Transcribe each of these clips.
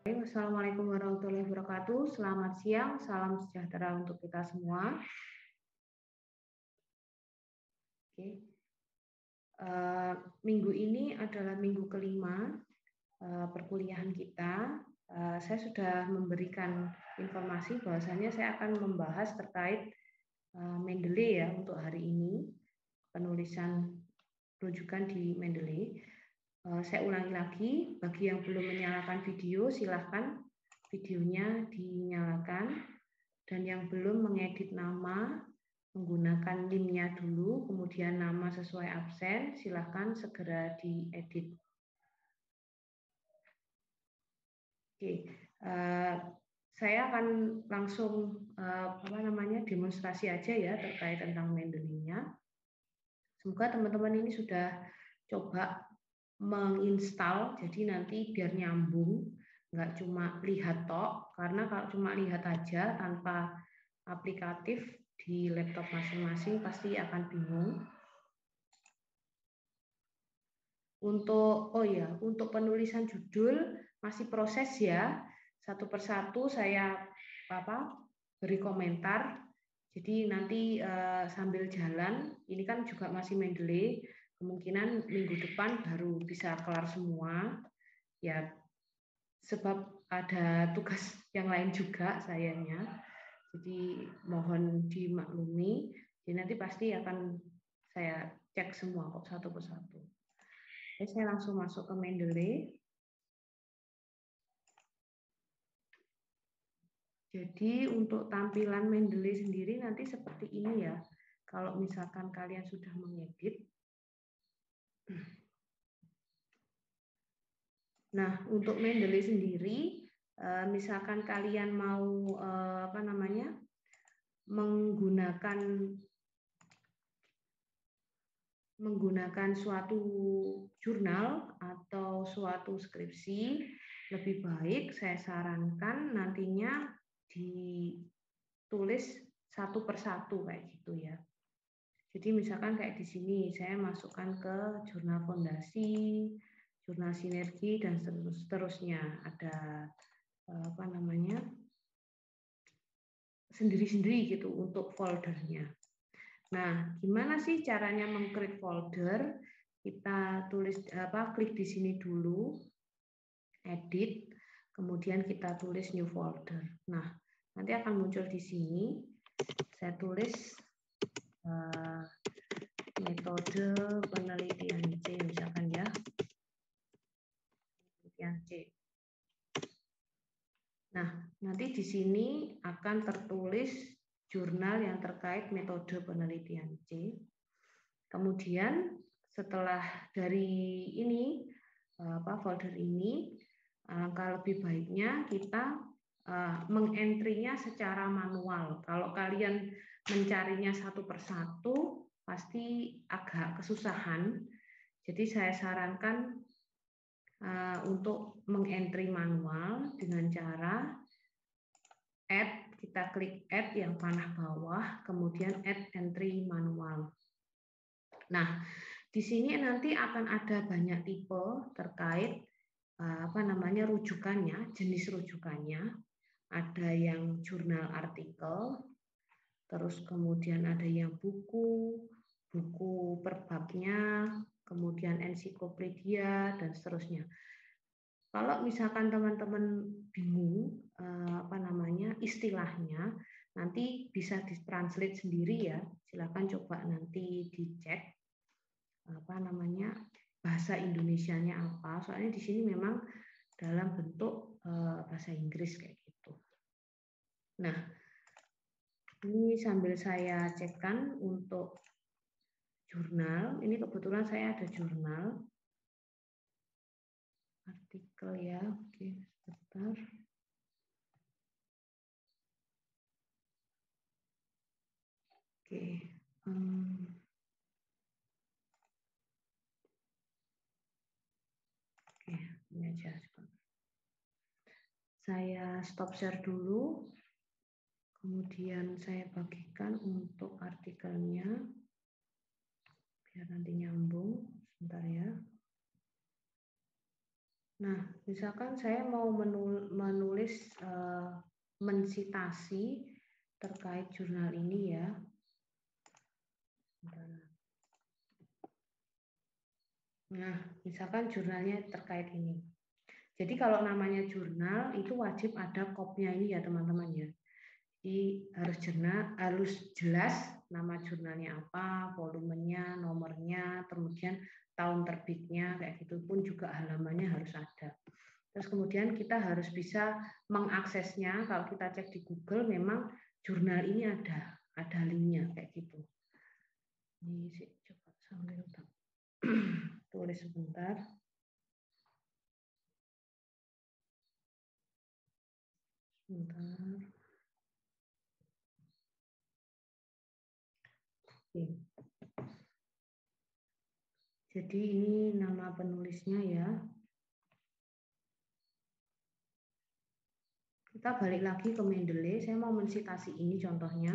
Assalamualaikum warahmatullahi wabarakatuh. Selamat siang, salam sejahtera untuk kita semua. Oke. Minggu ini adalah minggu kelima perkuliahan kita. Saya sudah memberikan informasi bahwasannya saya akan membahas terkait Mendeley ya untuk hari ini, penulisan rujukan di Mendeley. Saya ulangi lagi, bagi yang belum menyalakan video, silahkan videonya dinyalakan. Dan yang belum mengedit nama, menggunakan NIM-nya dulu, kemudian nama sesuai absen, silahkan segera diedit. Oke, saya akan langsung demonstrasi aja ya terkait tentang Mendeley-nya. Semoga teman-teman ini sudah coba menginstal, jadi nanti biar nyambung, nggak cuma lihat tok, karena kalau cuma lihat aja tanpa aplikatif di laptop masing-masing pasti akan bingung. Untuk penulisan judul masih proses ya, satu persatu saya beri komentar. Jadi nanti sambil jalan, ini kan juga masih Mendeley, kemungkinan minggu depan baru bisa kelar semua. Ya, sebab ada tugas yang lain juga sayangnya. Jadi mohon dimaklumi. Jadi nanti pasti akan saya cek semua kok satu persatu. Oke, saya langsung masuk ke Mendeley. Jadi untuk tampilan Mendeley sendiri nanti seperti ini ya. Kalau misalkan kalian sudah mengedit. Nah, untuk Mendeley sendiri, misalkan kalian mau menggunakan suatu jurnal atau suatu skripsi, lebih baik saya sarankan nantinya ditulis satu persatu kayak gitu ya. Jadi misalkan kayak di sini saya masukkan ke jurnal fondasi, jurnal sinergi dan seterusnya. Ada sendiri-sendiri gitu untuk foldernya. Nah, gimana sih caranya meng-create folder? Kita klik di sini dulu, edit, kemudian kita tulis new folder. Nah, nanti akan muncul di sini. Saya tulis metode penelitian C misalkan ya, penelitian C. Nah, nanti di sini akan tertulis jurnal yang terkait metode penelitian C. Kemudian setelah dari ini folder ini, alangkah lebih baiknya kita mengentry-nya secara manual. Kalau kalian mencarinya satu persatu pasti agak kesusahan. Jadi saya sarankan untuk mengentry manual dengan cara add, kita klik add yang panah bawah, kemudian add entry manual. Nah, di sini nanti akan ada banyak tipe terkait rujukannya, jenis rujukannya. Ada yang jurnal artikel, terus kemudian ada yang buku per babnya, kemudian ensiklopedia dan seterusnya. Kalau misalkan teman-teman bingung istilahnya, nanti bisa ditranslate sendiri ya. Silakan coba nanti dicek bahasa Indonesianya apa. Soalnya di sini memang dalam bentuk bahasa Inggris kayak gitu. Nah, ini sambil saya cekkan untuk jurnal. Ini kebetulan saya ada jurnal artikel ya. Oke, sebentar. Oke. Oke, ini aja. Saya stop share dulu. Kemudian saya bagikan untuk artikelnya. Biar nanti nyambung. Sebentar ya. Nah, misalkan saya mau menulis mensitasi terkait jurnal ini ya. Nah, misalkan jurnalnya terkait ini. Jadi kalau namanya jurnal itu wajib ada kopnya ini ya teman-teman ya. Jadi harus jelas nama jurnalnya apa, volumenya, nomornya, kemudian tahun terbitnya, kayak gitu pun juga halamannya harus ada. Terus kemudian kita harus bisa mengaksesnya. Kalau kita cek di Google, memang jurnal ini ada linknya kayak gitu. Ini sih coba sambil tulis sebentar. Sebentar. Oke. Jadi ini nama penulisnya ya. Kita balik lagi ke Mendeley. Saya mau mensitasi ini contohnya.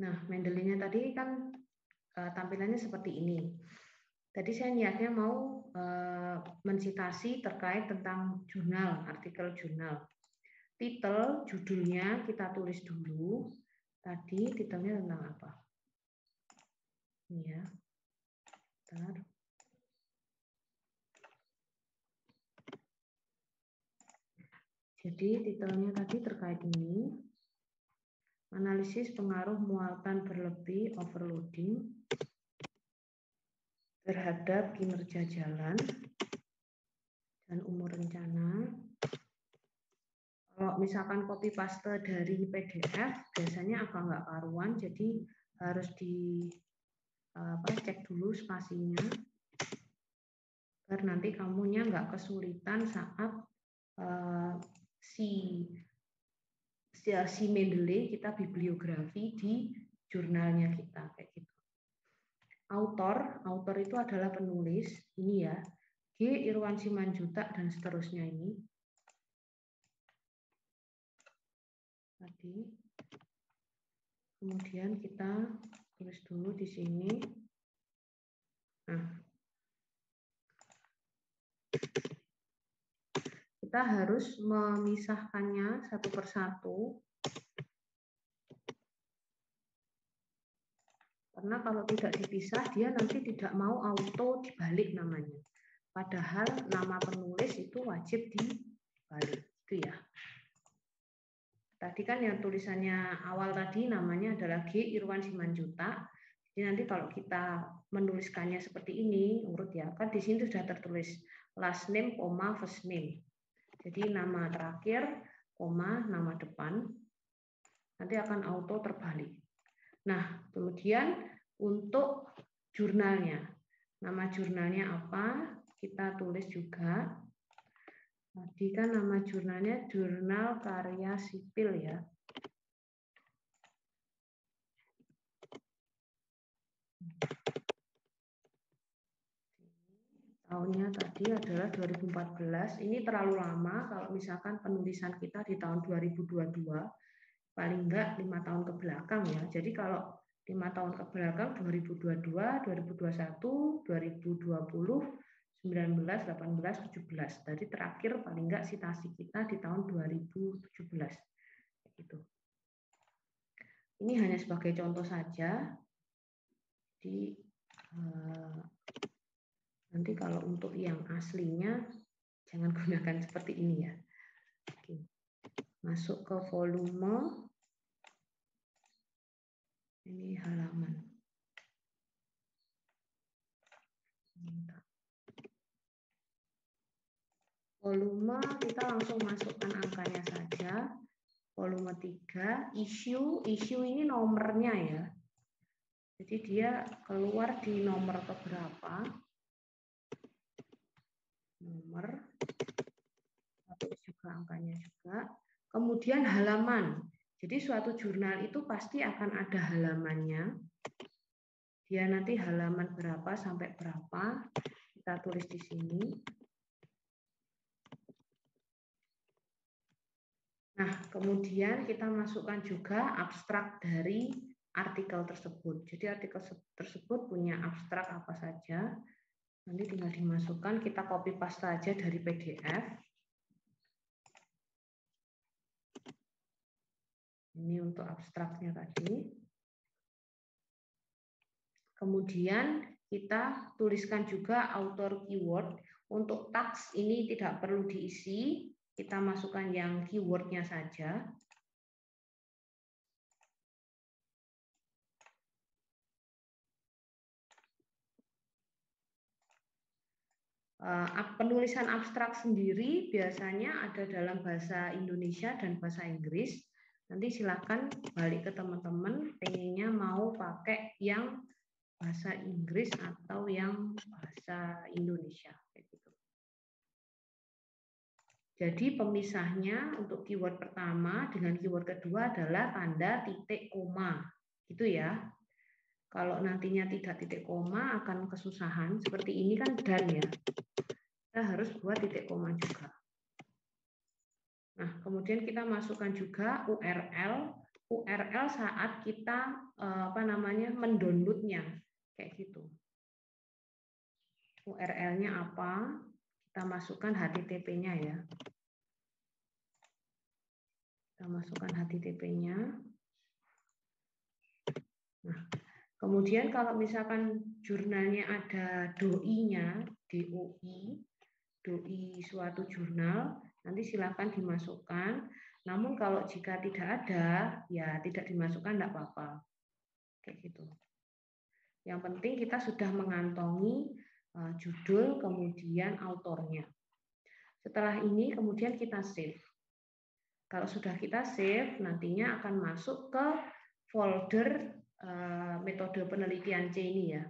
Nah, Mendeley-nya tadi kan tampilannya seperti ini. Tadi saya niatnya mau mensitasi terkait tentang jurnal, artikel jurnal. Titel, judulnya kita tulis dulu. Tadi titelnya tentang apa? Ini ya. Bentar. Jadi titelnya tadi terkait ini. Analisis pengaruh muatan berlebih overloading terhadap kinerja jalan dan umur rencana. Kalau misalkan copy paste dari PDF, biasanya agak nggak karuan, jadi harus cek dulu spasinya, agar nanti kamunya nggak kesulitan saat si Mendeley kita bibliografi di jurnalnya kita kayak gitu. Autor itu adalah penulis, ini ya, G. Irwan Simanjuntak dan seterusnya ini. Tadi. Kemudian kita tulis dulu di sini. Nah, kita harus memisahkannya satu persatu. Karena kalau tidak dipisah, dia nanti tidak mau auto dibalik namanya. Padahal nama penulis itu wajib dibalik. Itu ya. Tadi kan yang tulisannya awal tadi namanya adalah G. Irwan Simanjuntak. Jadi nanti kalau kita menuliskannya seperti ini, urut ya, kan di sini sudah tertulis last name, first name. Jadi nama terakhir, nama depan, nanti akan auto terbalik. Nah, kemudian untuk jurnalnya, nama jurnalnya apa, kita tulis juga. Tadi kan nama jurnalnya Jurnal Karya Sipil ya. Tahunnya tadi adalah 2014. Ini terlalu lama kalau misalkan penulisan kita di tahun 2022, paling enggak 5 tahun ke belakang ya. Jadi kalau 5 tahun ke belakang 2022, 2021, 2020, 19, 18, 17. Tadi terakhir paling enggak citasi kita di tahun 2017. Gitu. Ini hanya sebagai contoh saja. Jadi nanti kalau untuk yang aslinya jangan gunakan seperti ini ya. Oke. Masuk ke volume. Ini halaman. Volume kita langsung masukkan angkanya saja. Volume 3, issue ini nomornya ya. Jadi dia keluar di nomor keberapa. Nomor. Tulis juga angkanya juga. Kemudian halaman. Jadi suatu jurnal itu pasti akan ada halamannya. Dia nanti halaman berapa sampai berapa. Kita tulis di sini. Nah, kemudian kita masukkan juga abstrak dari artikel tersebut. Jadi artikel tersebut punya abstrak apa saja. Nanti tinggal dimasukkan, kita copy paste aja dari PDF. Ini untuk abstraknya tadi. Kemudian kita tuliskan juga author keyword. Untuk tags ini tidak perlu diisi, kita masukkan yang keywordnya saja. Penulisan abstrak sendiri biasanya ada dalam bahasa Indonesia dan bahasa Inggris. Nanti silakan balik ke teman-teman, pengennya mau pakai yang bahasa Inggris atau yang bahasa Indonesia. Jadi pemisahnya untuk keyword pertama dengan keyword kedua adalah tanda titik koma, gitu ya. Kalau nantinya tidak titik koma akan kesusahan. Seperti ini kan dan ya. Kita harus buat titik koma juga. Nah, kemudian kita masukkan juga URL. URL saat kita mendownloadnya, kayak gitu. URL-nya apa? Kita masukkan HTTP-nya ya. Kita masukkan HTTP-nya. Nah, kemudian kalau misalkan jurnalnya ada doi-nya, doi suatu jurnal, nanti silakan dimasukkan. Namun kalau jika tidak ada, ya tidak dimasukkan, tidak apa-apa. Kayak gitu. Yang penting kita sudah mengantongi judul, kemudian autornya. Setelah ini kemudian kita save. Kalau sudah kita save, nantinya akan masuk ke folder metode penelitian C ini ya.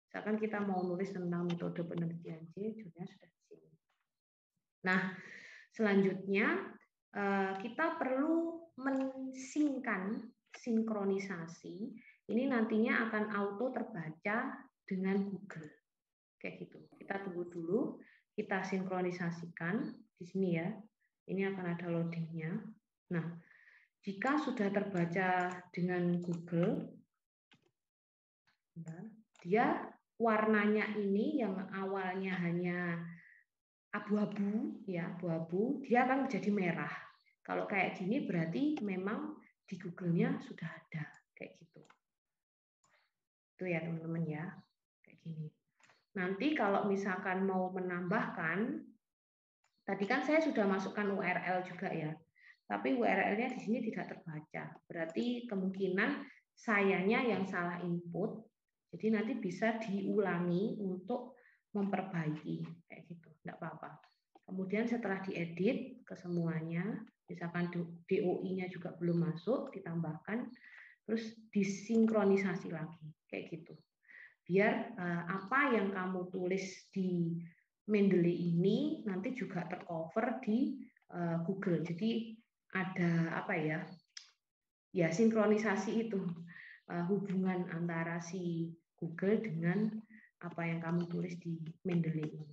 Misalkan kita mau nulis tentang metode penelitian C, judulnya sudah di sini. Nah, selanjutnya kita perlu mensingkan sinkronisasi. Ini nantinya akan auto terbaca dengan Google. Kayak gitu. Kita tunggu dulu, kita sinkronisasikan di sini ya. Ini akan ada loadingnya. Nah, jika sudah terbaca dengan Google, dia warnanya ini yang awalnya hanya abu-abu, ya abu-abu, dia akan menjadi merah. Kalau kayak gini berarti memang di Google-nya sudah ada, kayak gitu. Itu ya teman-teman ya, kayak gini. Nanti kalau misalkan mau menambahkan, tadi kan saya sudah masukkan URL juga ya, tapi URL-nya di sini tidak terbaca. Berarti kemungkinan sayanya yang salah input, jadi nanti bisa diulangi untuk memperbaiki, kayak gitu, tidak apa-apa. Kemudian setelah diedit ke semuanya, misalkan DOI-nya juga belum masuk, ditambahkan, terus disinkronisasi lagi, kayak gitu. Biar apa yang kamu tulis di Mendeley ini nanti juga tercover di Google. Jadi ada apa ya? Ya sinkronisasi itu hubungan antara si Google dengan apa yang kamu tulis di Mendeley ini.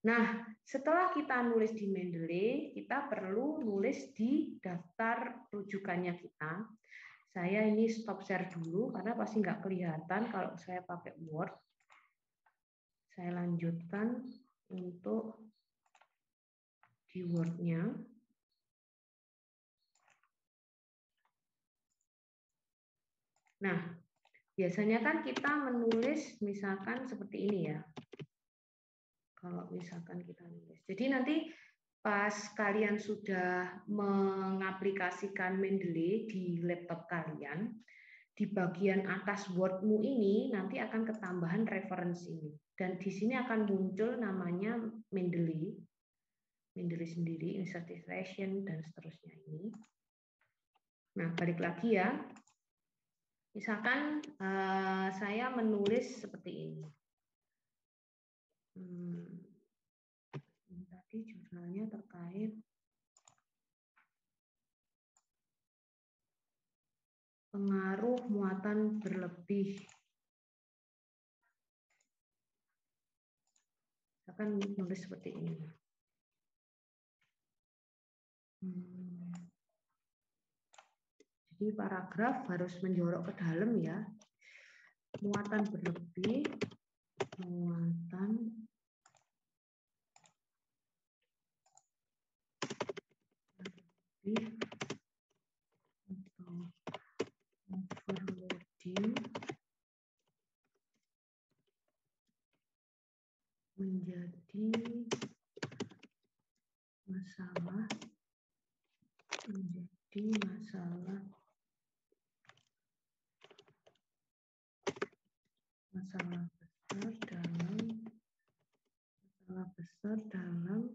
Nah, setelah kita nulis di Mendeley, kita perlu nulis di daftar rujukannya kita. Saya ini stop share dulu karena pasti nggak kelihatan kalau saya pakai Word. Saya lanjutkan untuk di Word-nya. Nah, biasanya kan kita menulis misalkan seperti ini ya. Kalau misalkan kita nulis. Jadi nanti pas kalian sudah mengaplikasikan Mendeley di laptop kalian, di bagian atas Word-mu ini nanti akan ketambahan referensi ini. Dan di sini akan muncul namanya Mendeley. Mendeley sendiri, insertion, dan seterusnya ini. Nah, balik lagi ya. Misalkan saya menulis seperti ini. Ini tadi jurnalnya terkait pengaruh muatan berlebih. Saya akan menulis seperti ini. Jadi paragraf harus menjorok ke dalam ya. Muatan berlebih muatan atau overloading menjadi masalah besar dalam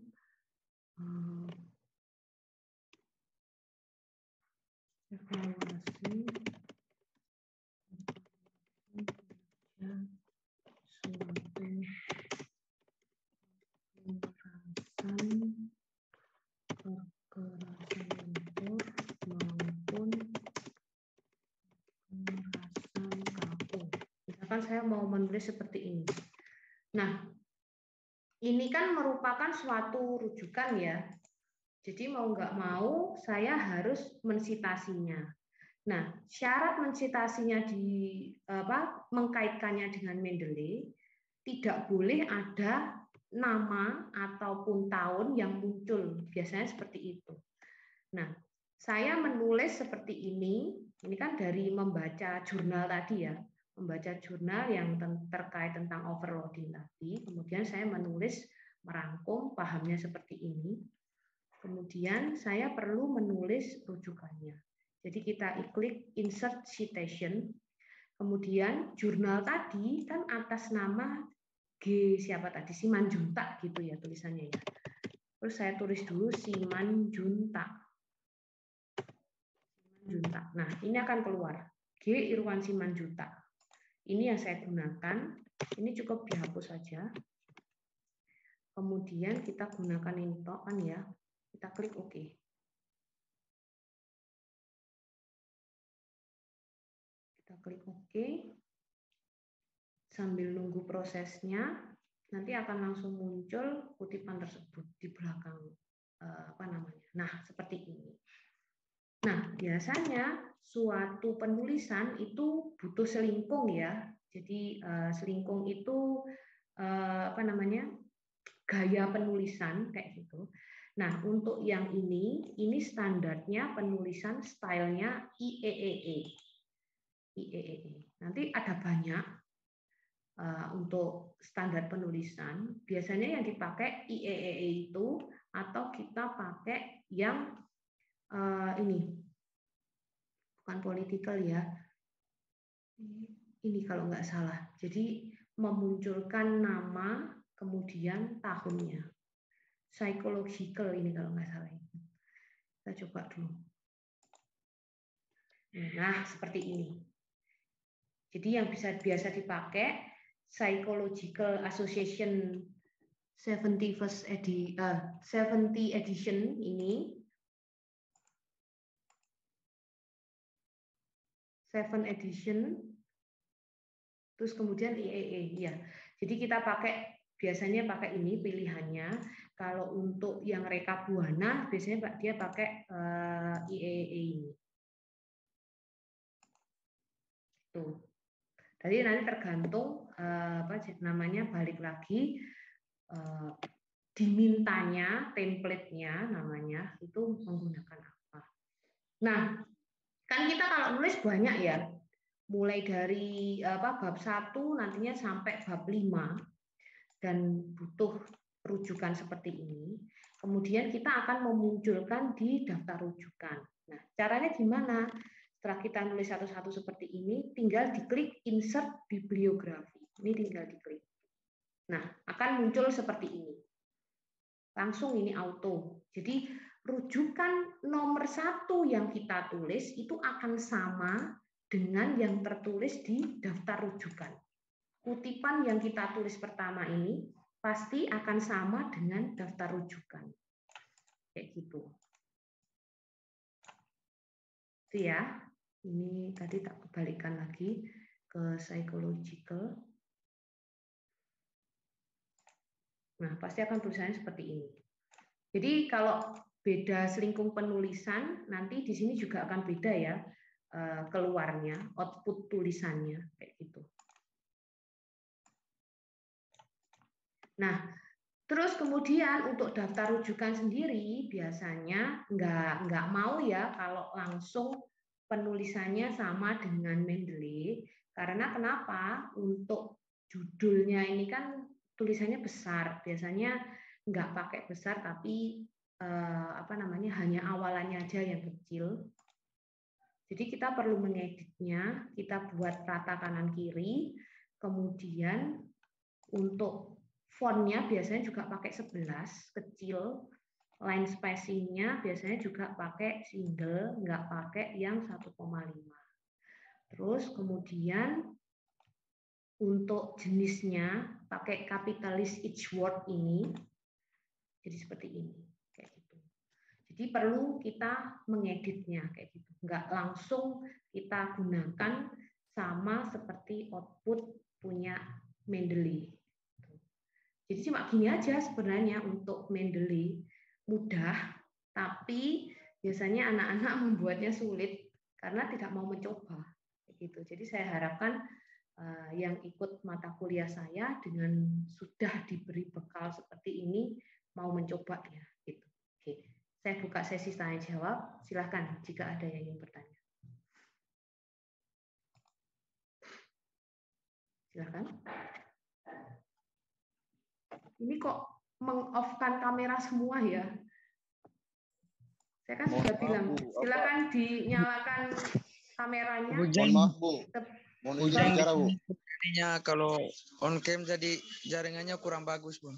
evaluasi kerja suatu kekerasan lentur maupun kekerasan kaku. Misalkan saya mau menulis seperti ini. Nah, ini kan merupakan suatu rujukan ya. Jadi mau nggak mau saya harus mensitasinya. Nah, syarat mensitasinya mengkaitkannya dengan Mendeley, tidak boleh ada nama ataupun tahun yang muncul. Biasanya seperti itu. Nah, saya menulis seperti ini kan dari membaca jurnal tadi ya, membaca jurnal yang terkait tentang overloading tadi. Kemudian saya menulis, merangkum, pahamnya seperti ini. Kemudian saya perlu menulis rujukannya. Jadi kita klik insert citation. Kemudian jurnal tadi kan atas nama G siapa tadi? Simanjuntak gitu ya tulisannya ya. Terus saya tulis dulu Simanjuntak. Nah, ini akan keluar G Irwan Simanjuntak. Ini yang saya gunakan. Ini cukup dihapus saja. Kemudian kita gunakan ini kan ya. Kita klik OK. Kita klik OK. Sambil nunggu prosesnya, nanti akan langsung muncul kutipan tersebut di belakang Nah, seperti ini. Nah, biasanya suatu penulisan itu butuh selingkung ya. Jadi selingkung itu gaya penulisan kayak gitu. Nah, untuk yang ini standarnya penulisan stylenya IEEE. Nanti ada banyak untuk standar penulisan. Biasanya yang dipakai IEEE itu, atau kita pakai yang ini, bukan political ya. Ini kalau nggak salah. Jadi memunculkan nama, kemudian tahunnya. Psychological ini kalau nggak salah. Kita coba dulu. Nah, seperti ini. Jadi yang biasa dipakai Psychological Association 70 edition ini. 7 edition. Terus kemudian IEEE ya. Jadi kita biasanya pakai ini pilihannya. Kalau untuk yang Reka Buana biasanya dia pakai IEEE ini. Tuh. Jadi nanti tergantung namanya, balik lagi dimintanya template-nya namanya itu menggunakan apa. Nah, kan kita kalau nulis banyak ya. Mulai dari bab 1 nantinya sampai bab 5 dan butuh rujukan seperti ini. Kemudian kita akan memunculkan di daftar rujukan. Nah, caranya gimana? Setelah kita nulis satu-satu seperti ini, tinggal diklik insert bibliografi. Ini tinggal diklik. Nah, akan muncul seperti ini. Langsung ini auto. Jadi rujukan nomor 1 yang kita tulis itu akan sama dengan yang tertulis di daftar rujukan. Kutipan yang kita tulis pertama ini pasti akan sama dengan daftar rujukan. Kayak gitu. Itu ya. Ini tadi tak kebalikan lagi ke psychological. Nah, pasti akan tulisannya seperti ini. Jadi kalau beda selingkung penulisan, nanti di sini juga akan beda ya keluarnya, output tulisannya kayak gitu. Nah, terus kemudian untuk daftar rujukan sendiri biasanya nggak mau ya kalau langsung penulisannya sama dengan Mendeley. Karena kenapa? Untuk judulnya ini kan tulisannya besar. Biasanya nggak pakai besar tapi apa namanya hanya awalannya aja yang kecil. Jadi kita perlu mengeditnya, kita buat rata kanan kiri, kemudian untuk fontnya biasanya juga pakai 11 kecil, line spacing-nya biasanya juga pakai single, nggak pakai yang 1,5. Terus kemudian untuk jenisnya pakai kapitalis each word ini, jadi seperti ini, kayak gitu. Jadi perlu kita mengeditnya kayak gitu, nggak langsung kita gunakan sama seperti output punya Mendeley. Jadi cuma gini aja sebenarnya untuk Mendeley, mudah, tapi biasanya anak-anak membuatnya sulit karena tidak mau mencoba. Gitu. Jadi saya harapkan yang ikut mata kuliah saya dengan sudah diberi bekal seperti ini mau mencoba ya. Gitu. Oke. Saya buka sesi tanya jawab. Silahkan jika ada yang ingin bertanya. Silahkan. Ini kok meng-off-kan kamera semua ya? Saya kan sudah bilang, silakan dinyalakan kameranya. Mohon maaf, Bu. Mohon izin Ujang bicara, Bu. kalau on cam jadi jaringannya kurang bagus, Bu.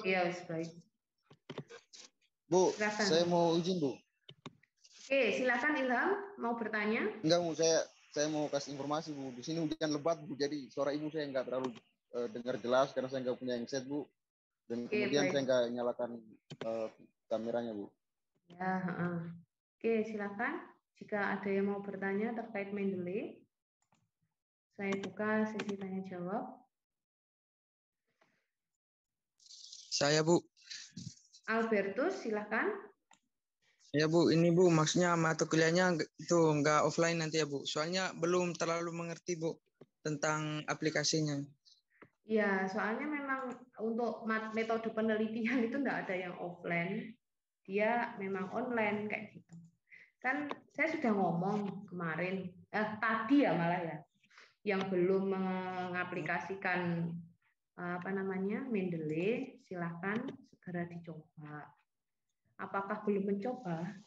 Iya, baik. Bu, Silakan. saya mau izin, Bu. Oke, silakan Ilham, mau bertanya? Enggak, Bu, saya mau kasih informasi, Bu. Di sini hujan lebat, Bu. Jadi suara Ibu saya nggak terlalu dengar jelas karena saya nggak punya headset, Bu. Dan Oke, kemudian baik. saya nggak nyalakan kameranya, Bu. Ya, oke, silakan. Jika ada yang mau bertanya terkait Mendeley, saya buka sesi tanya jawab. Saya, Bu. Albertus, silakan. Ya, Bu. Ini, Bu, maksudnya mata kuliahnya itu nggak offline nanti ya, Bu. Soalnya belum terlalu mengerti, Bu, tentang aplikasinya. Ya, soalnya memang untuk metode penelitian itu enggak ada yang offline. Dia memang online kayak gitu. Kan saya sudah ngomong kemarin, tadi ya malah ya, yang belum mengaplikasikan apa namanya Mendeley, silahkan segera dicoba. Apakah belum mencoba?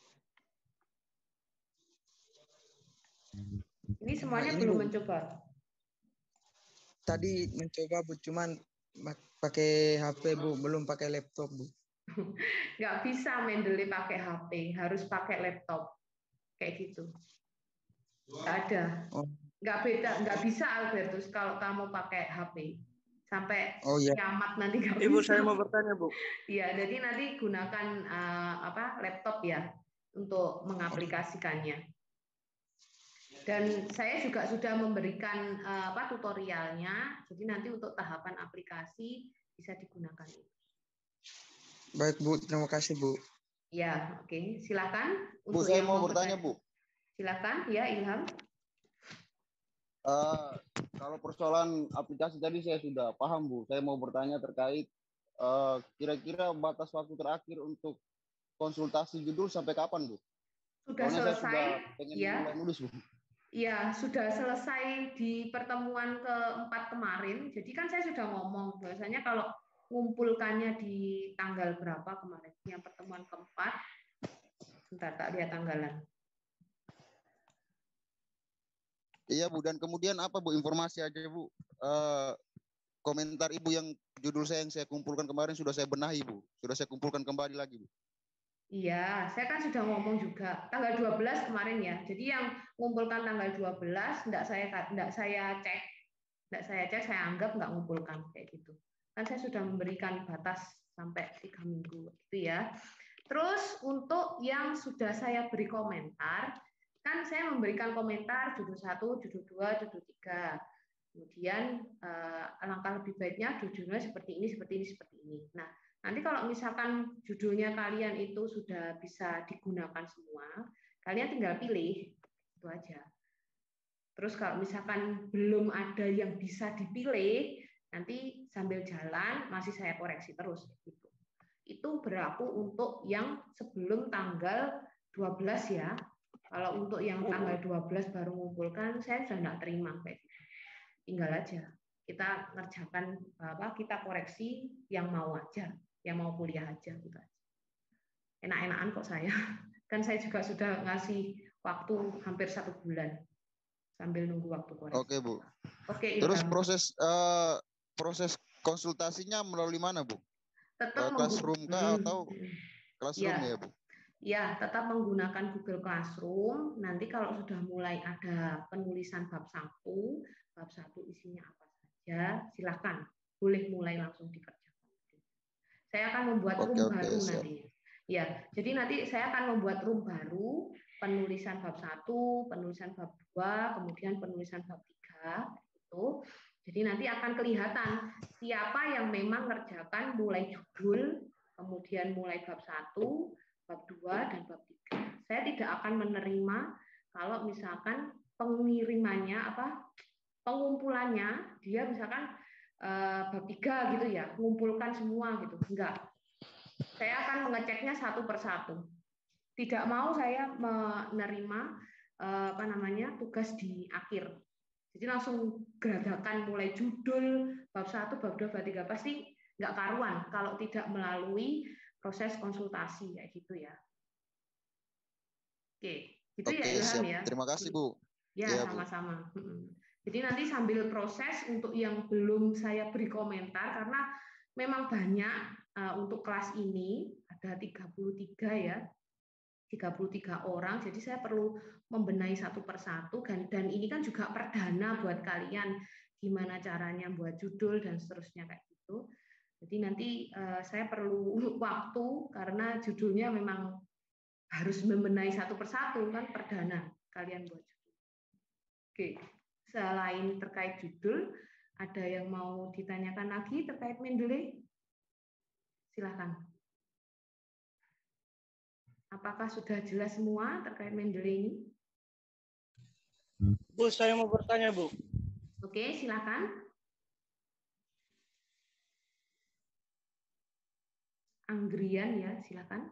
Ini semuanya belum Bu, mencoba. tadi mencoba, Bu, cuman pakai HP, Bu, belum pakai laptop, Bu. Nggak bisa Mendeley pakai HP, harus pakai laptop. Kayak gitu. Nggak ada. Nggak beda, nggak bisa Albertus kalau kamu pakai HP. Sampai kiamat nanti nggak bisa. Ibu, saya mau bertanya, Bu. Iya, jadi nanti gunakan laptop ya untuk mengaplikasikannya. Dan saya juga sudah memberikan tutorialnya. Jadi nanti untuk tahapan aplikasi bisa digunakan. Baik, Bu. Terima kasih, Bu. Ya, oke. Silakan. Bu, saya mau bertanya, Bu. Silakan, ya Ilham. Kalau persoalan aplikasi tadi saya sudah paham, Bu. Saya mau bertanya terkait kira-kira batas waktu terakhir untuk konsultasi judul sampai kapan, Bu? Sudah Soalnya selesai. saya sudah pengen mulai nulis, Bu. Ya, sudah selesai di pertemuan keempat kemarin. Jadi kan saya sudah ngomong bahwasanya kalau ngumpulkannya di tanggal berapa kemarin? Yang pertemuan keempat. Bentar, tak lihat tanggalan. Iya, Bu. Dan kemudian apa, Bu? Informasi aja, Bu. Komentar Ibu yang judul saya yang saya kumpulkan kemarin sudah saya benahi, Bu. Sudah saya kumpulkan kembali lagi, Bu. Iya, saya kan sudah ngomong juga tanggal 12 kemarin ya. Jadi yang ngumpulkan tanggal 12 enggak saya cek. Saya anggap enggak ngumpulkan kayak gitu. Kan saya sudah memberikan batas sampai 3 minggu gitu ya. Terus untuk yang sudah saya beri komentar, kan saya memberikan komentar judul 1, judul 2, judul 3. Kemudian alangkah lebih baiknya judulnya seperti ini, seperti ini, seperti ini. Nah, nanti kalau misalkan judulnya kalian itu sudah bisa digunakan semua, kalian tinggal pilih, itu aja. Terus kalau misalkan belum ada yang bisa dipilih, Nanti sambil jalan masih saya koreksi terus gitu. Itu berlaku untuk yang sebelum tanggal 12 ya. Kalau untuk yang tanggal 12 baru ngumpulkan, saya sudah enggak terima kayak gitu. Tinggal aja kita ngerjakan kita koreksi yang mau aja, yang mau kuliah aja gitu. Enak-enakan kok saya. Kan saya juga sudah ngasih waktu hampir 1 bulan sambil nunggu waktu koreksi. Oke, Bu. Oke, Terus Ilham. proses konsultasinya melalui mana, Bu? Tetap Classroom kah atau Classroom ya, Bu? Ya, tetap menggunakan Google Classroom. Nanti kalau sudah mulai ada penulisan bab 1 isinya apa saja, silakan. Boleh mulai langsung dikerjakan. Saya akan membuat room baru nanti. Ya, jadi nanti saya akan membuat room baru, penulisan bab 1, penulisan bab 2, kemudian penulisan bab 3 gitu. Jadi nanti akan kelihatan siapa yang memang ngerjakan mulai judul, kemudian mulai bab 1, bab 2, dan bab 3. Saya tidak akan menerima kalau misalkan pengirimannya pengumpulannya dia misalkan bab 3 gitu ya, mengumpulkan semua gitu. Enggak. Saya akan mengeceknya satu persatu. Tidak mau saya menerima tugas di akhir. Jadi langsung geradakan mulai judul bab 1, bab 2, bab 3 pasti nggak karuan kalau tidak melalui proses konsultasi kayak gitu ya. Oke, gitu ya Ilham siap. ya. Terima kasih, Bu. Ya, sama-sama. Jadi nanti sambil proses untuk yang belum saya beri komentar karena memang banyak untuk kelas ini ada 33 ya. 33 orang, jadi saya perlu membenahi satu persatu dan ini kan juga perdana buat kalian gimana caranya buat judul dan seterusnya kayak gitu. Jadi nanti saya perlu waktu karena judulnya memang harus membenahi satu persatu kan perdana kalian buat judul. Oke, selain terkait judul, ada yang mau ditanyakan lagi terkait Mendeley? Silakan. Apakah sudah jelas semua terkait Mendeley ini? Bu, saya mau bertanya, Bu. Oke, silakan. Anggrian ya, silakan.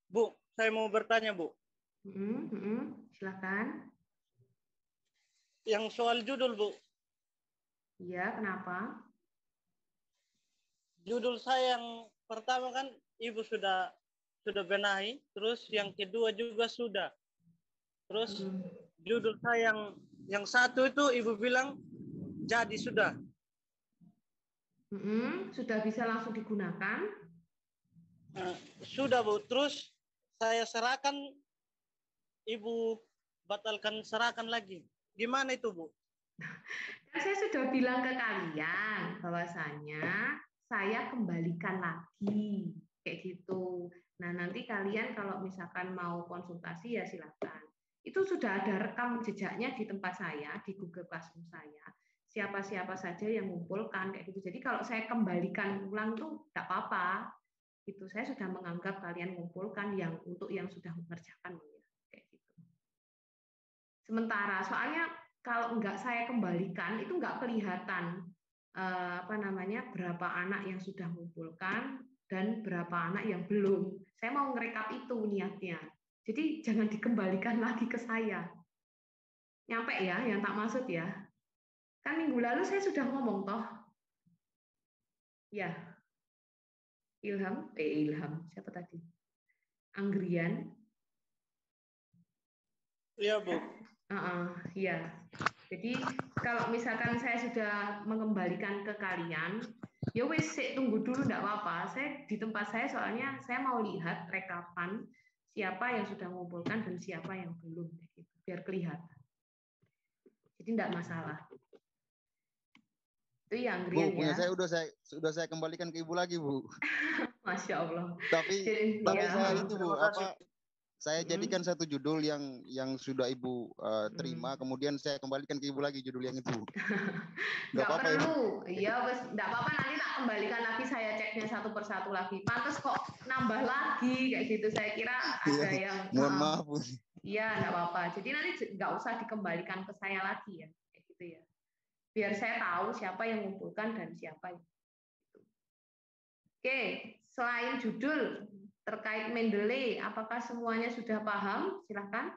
Bu, saya mau bertanya, Bu. Silakan. Yang soal judul, Bu. Iya, kenapa? Judul saya yang pertama kan Ibu sudah benahi, terus yang kedua juga sudah. Terus judul saya yang satu itu Ibu bilang jadi sudah. Sudah bisa langsung digunakan? Sudah, Bu. Terus saya serahkan, Ibu batalkan serahkan lagi. Gimana itu, Bu? Kan saya sudah bilang ke kalian bahwasanya saya kembalikan lagi kayak gitu. Nah, nanti kalian kalau misalkan mau konsultasi ya silakan. Itu sudah ada rekam jejaknya di tempat saya, di Google Classroom saya. Siapa-siapa saja yang mengumpulkan kayak gitu. Jadi kalau saya kembalikan ulang tuh enggak apa-apa. Itu saya sudah menganggap kalian mengumpulkan yang untuk yang sudah mengerjakan kayak gitu. Sementara soalnya kalau enggak saya kembalikan itu enggak kelihatan berapa anak yang sudah mengumpulkan dan berapa anak yang belum. Saya mau ngerekap itu niatnya. Jadi jangan dikembalikan lagi ke saya. Nyampe ya yang tak maksud ya. Kan minggu lalu saya sudah ngomong toh. Ya. Ilham, siapa tadi? Anggrian. Iya, Bu. Iya. Jadi kalau misalkan saya sudah mengembalikan ke kalian, ya wes tunggu dulu enggak apa-apa. Saya di tempat saya soalnya saya mau lihat rekapan siapa yang sudah mengumpulkan dan siapa yang belum gitu, biar kelihatan. Jadi enggak masalah. Itu yang Anggrian ya. Punya saya sudah saya kembalikan ke Ibu lagi, Bu. Masya Allah. Tapi saya itu, Bu, Saya jadikan satu judul yang sudah Ibu terima, kemudian saya kembalikan ke Ibu lagi judul yang itu. Nggak perlu. Iya, nggak apa-apa, nanti tak kembalikan lagi, saya ceknya satu persatu lagi. Pantes kok nambah lagi kayak gitu. Saya kira ada yang mohon maaf, Bu. Iya, nggak apa-apa. Jadi nanti nggak usah dikembalikan ke saya lagi ya, kayak gitu ya. Biar saya tahu siapa yang mengumpulkan dan siapa yang. Oke, selain judul terkait Mendeley, apakah semuanya sudah paham? Silakan.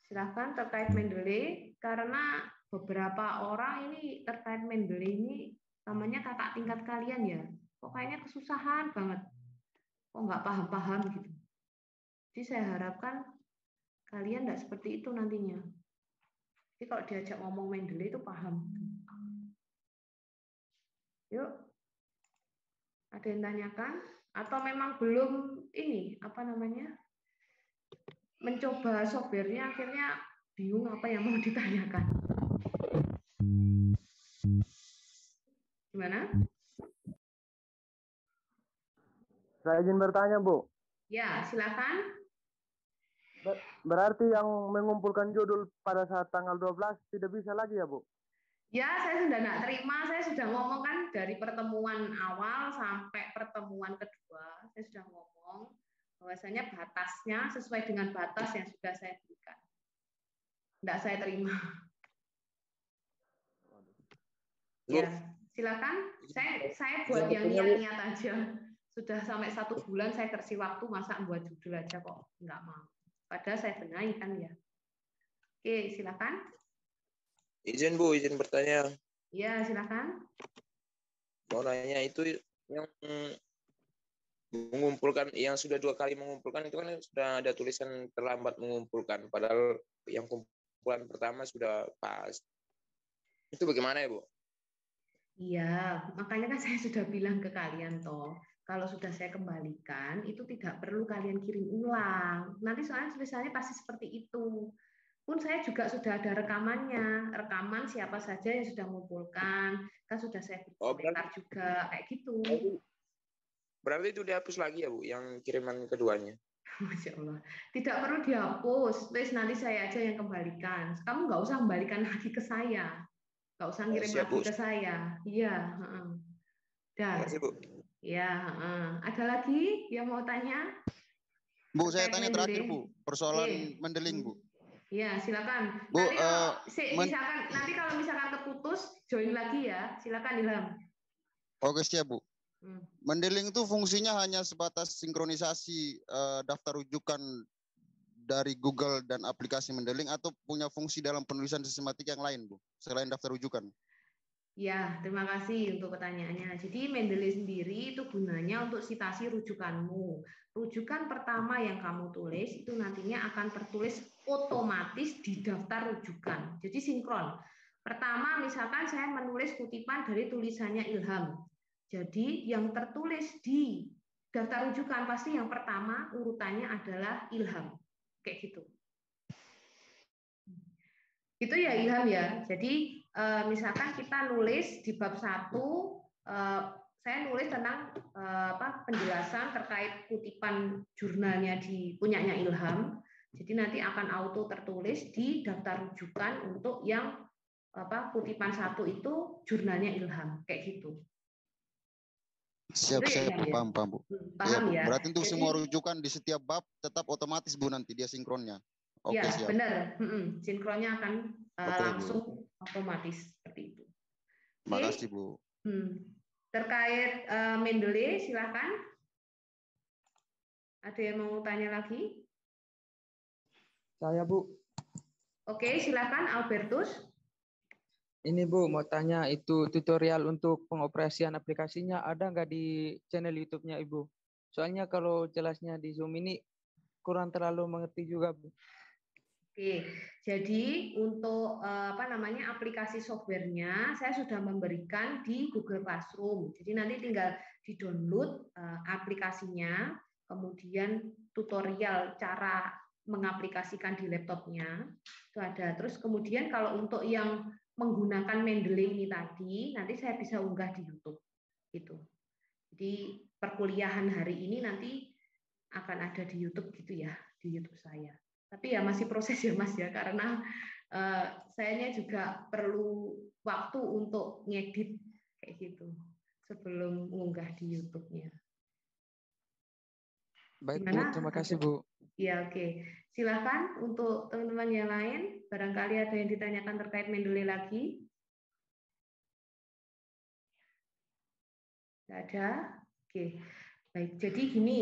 Silakan terkait Mendeley, karena beberapa orang ini terkait Mendeley ini namanya kakak tingkat kalian ya. Kok kayaknya kesusahan banget. Kok nggak paham-paham gitu. Jadi saya harapkan kalian nggak seperti itu nantinya. Jadi kalau diajak ngomong Mendeley itu paham. Yuk, ada yang tanyakan? Atau memang belum ini, apa namanya, mencoba softwarenya akhirnya bingung apa yang mau ditanyakan? Gimana? Saya izin bertanya, Bu. Ya, silakan. Berarti yang mengumpulkan judul pada saat tanggal 12 tidak bisa lagi ya, Bu? Ya, saya sudah tidak terima. Saya sudah ngomong kan dari pertemuan awal sampai pertemuan kedua, saya sudah ngomong bahwasanya batasnya sesuai dengan batas yang sudah saya berikan. Tidak saya terima. Ya, silakan. Saya buat yang niat-niat aja. Sudah sampai 1 bulan saya kasih waktu, masa buat judul aja kok nggak mau. Padahal saya benahi kan ya. Oke, silakan. Izin Bu, izin bertanya. Iya, silakan. Mau nanya itu yang mengumpulkan, yang sudah 2 kali mengumpulkan itu kan sudah ada tulisan terlambat mengumpulkan. Padahal yang kumpulan pertama sudah pas. Itu bagaimana ya, Bu? Iya, makanya kan saya sudah bilang ke kalian toh. Kalau sudah saya kembalikan, itu tidak perlu kalian kirim ulang. Nanti soalnya tulisannya pasti seperti itu. Pun saya juga sudah ada rekamannya, rekaman siapa saja yang sudah mengumpulkan, kan sudah saya komentar juga, kayak gitu. Berarti itu dihapus lagi ya, Bu, yang kiriman keduanya? Masya Allah. Tidak perlu dihapus, terus nanti saya aja yang kembalikan. Kamu nggak usah kembalikan lagi ke saya. Nggak usah ngirim lagi ke saya. Iya. Dah. Terima kasih, Bu. Ya, ada lagi yang mau tanya? Bu, saya tanya terakhir, Bu. Persoalan Mendeley, Bu. Iya, silakan. Bu, nanti kalau misalkan keputus, join lagi ya. Silakan, Ilham. Oke, siap, Bu. Mendeley itu fungsinya hanya sebatas sinkronisasi daftar rujukan dari Google dan aplikasi Mendeley atau punya fungsi dalam penulisan sistematik yang lain, Bu, selain daftar rujukan? Ya, terima kasih untuk pertanyaannya. Jadi Mendeley sendiri itu gunanya untuk sitasi rujukanmu. Rujukan pertama yang kamu tulis itu nantinya akan tertulis otomatis di daftar rujukan. Jadi sinkron. Pertama misalkan saya menulis kutipan dari tulisannya Ilham. Jadi yang tertulis di daftar rujukan pasti yang pertama urutannya adalah Ilham. Kayak gitu. Itu ya Ilham ya. Jadi misalkan kita nulis di bab 1, saya nulis tentang penjelasan terkait kutipan jurnalnya di punyanya Ilham. Jadi nanti akan auto tertulis di daftar rujukan untuk yang kutipan 1 itu jurnalnya Ilham, kayak gitu. Siap, paham, Bu. Paham ya. Berarti untuk semua rujukan di setiap bab tetap otomatis, Bu, nanti dia sinkronnya. Oke, ya, siap. Benar. Sinkronnya akan langsung otomatis seperti itu. Terima kasih, Bu. Terkait Mendeley, silakan. Ada yang mau tanya lagi? Saya, Bu. Oke, silakan Albertus. Ini Bu, mau tanya itu tutorial untuk pengoperasian aplikasinya ada nggak di channel YouTube-nya Ibu? Soalnya kalau jelasnya di Zoom ini kurang terlalu mengerti juga, Bu. Oke, jadi untuk aplikasi softwarenya saya sudah memberikan di Google Classroom. Jadi nanti tinggal di-download aplikasinya, kemudian tutorial cara mengaplikasikan di laptopnya itu ada. Terus kemudian kalau untuk yang menggunakan Mendeley ini tadi, nanti saya bisa unggah di YouTube. Gitu. Jadi perkuliahan hari ini nanti akan ada di YouTube gitu ya, di YouTube saya. Tapi ya masih proses ya Mas ya, karena sayanya juga perlu waktu untuk ngedit kayak gitu sebelum mengunggah di YouTube-nya. Baik Gimana? Bu, terima kasih Bu. Ya oke. Silakan untuk teman-teman yang lain, barangkali ada yang ditanyakan terkait Mendeley lagi. Tidak ada? Oke. Baik, jadi gini,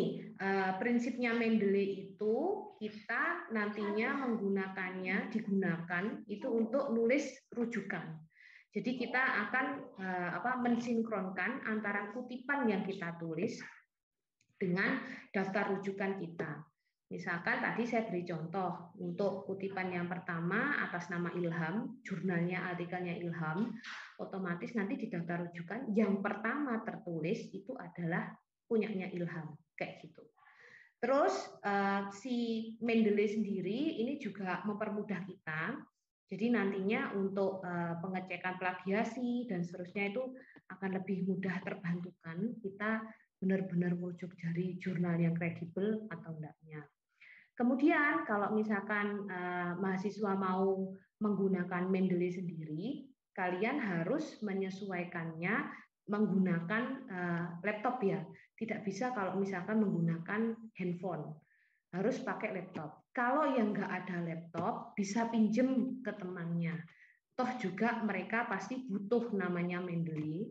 prinsipnya Mendeley itu kita nantinya digunakan itu untuk nulis rujukan. Jadi kita akan mensinkronkan antara kutipan yang kita tulis dengan daftar rujukan kita. Misalkan tadi saya beri contoh untuk kutipan yang pertama atas nama Ilham, jurnalnya artikelnya Ilham, otomatis nanti di daftar rujukan yang pertama tertulis itu adalah punyanya Ilham, kayak gitu. Terus si Mendeley sendiri ini juga mempermudah kita. Jadi nantinya untuk pengecekan plagiasi dan seterusnya itu akan lebih mudah terbantukan. Kita benar-benar merujuk dari jurnal yang kredibel atau enggaknya. Kemudian kalau misalkan mahasiswa mau menggunakan Mendeley sendiri, kalian harus menyesuaikannya menggunakan laptop ya. Tidak bisa kalau misalkan menggunakan handphone, harus pakai laptop. Kalau yang nggak ada laptop, bisa pinjem ke temannya. Toh juga mereka pasti butuh namanya Mendeley,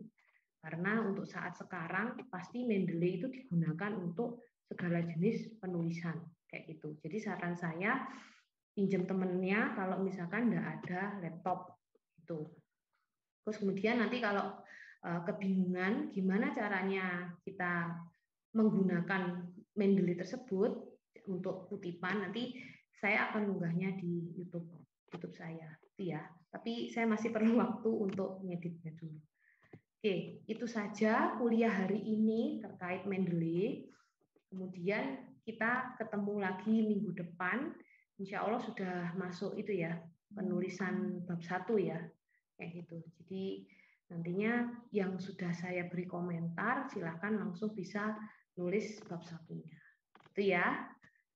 karena untuk saat sekarang pasti Mendeley itu digunakan untuk segala jenis penulisan kayak gitu. Jadi saran saya pinjam temennya kalau misalkan nggak ada laptop itu. Terus kemudian nanti kalau kebingungan gimana caranya kita menggunakan Mendeley tersebut untuk kutipan, nanti saya akan mengunggahnya di YouTube saya, ya. Tapi saya masih perlu waktu untuk ngeditnya dulu. Oke, itu saja kuliah hari ini terkait Mendeley. Kemudian kita ketemu lagi minggu depan. Insya Allah sudah masuk itu ya, penulisan bab 1 ya, kayak gitu. Jadi nantinya yang sudah saya beri komentar, silakan langsung bisa nulis bab 1-nya. Itu ya.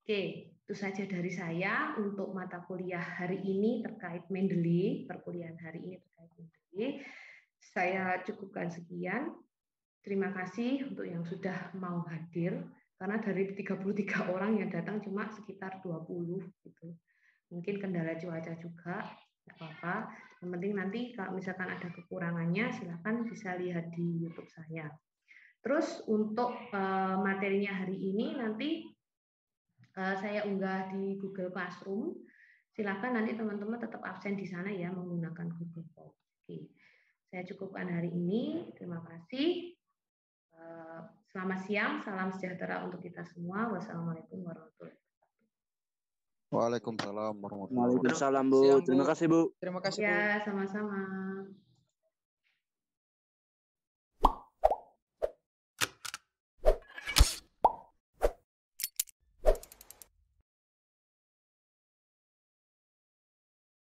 Oke, itu saja dari saya untuk mata kuliah hari ini terkait Mendeley, perkuliahan hari ini terkait Mendeley. Saya cukupkan sekian. Terima kasih untuk yang sudah mau hadir. Karena dari 33 orang yang datang cuma sekitar 20 gitu. Mungkin kendala cuaca juga, nggak apa-apa. Yang penting nanti kalau misalkan ada kekurangannya, silakan bisa lihat di YouTube saya. Terus untuk materinya hari ini nanti saya unggah di Google Classroom. Silakan nanti teman-teman tetap absen di sana ya menggunakan Google Form. Oke. Saya cukupkan hari ini. Terima kasih. Selamat siang, salam sejahtera untuk kita semua. Wassalamualaikum warahmatullahi wabarakatuh. Waalaikumsalam warahmatullahi wabarakatuh. Waalaikumsalam Bu. Terima kasih Bu. Terima kasih Bu. Ya, sama-sama.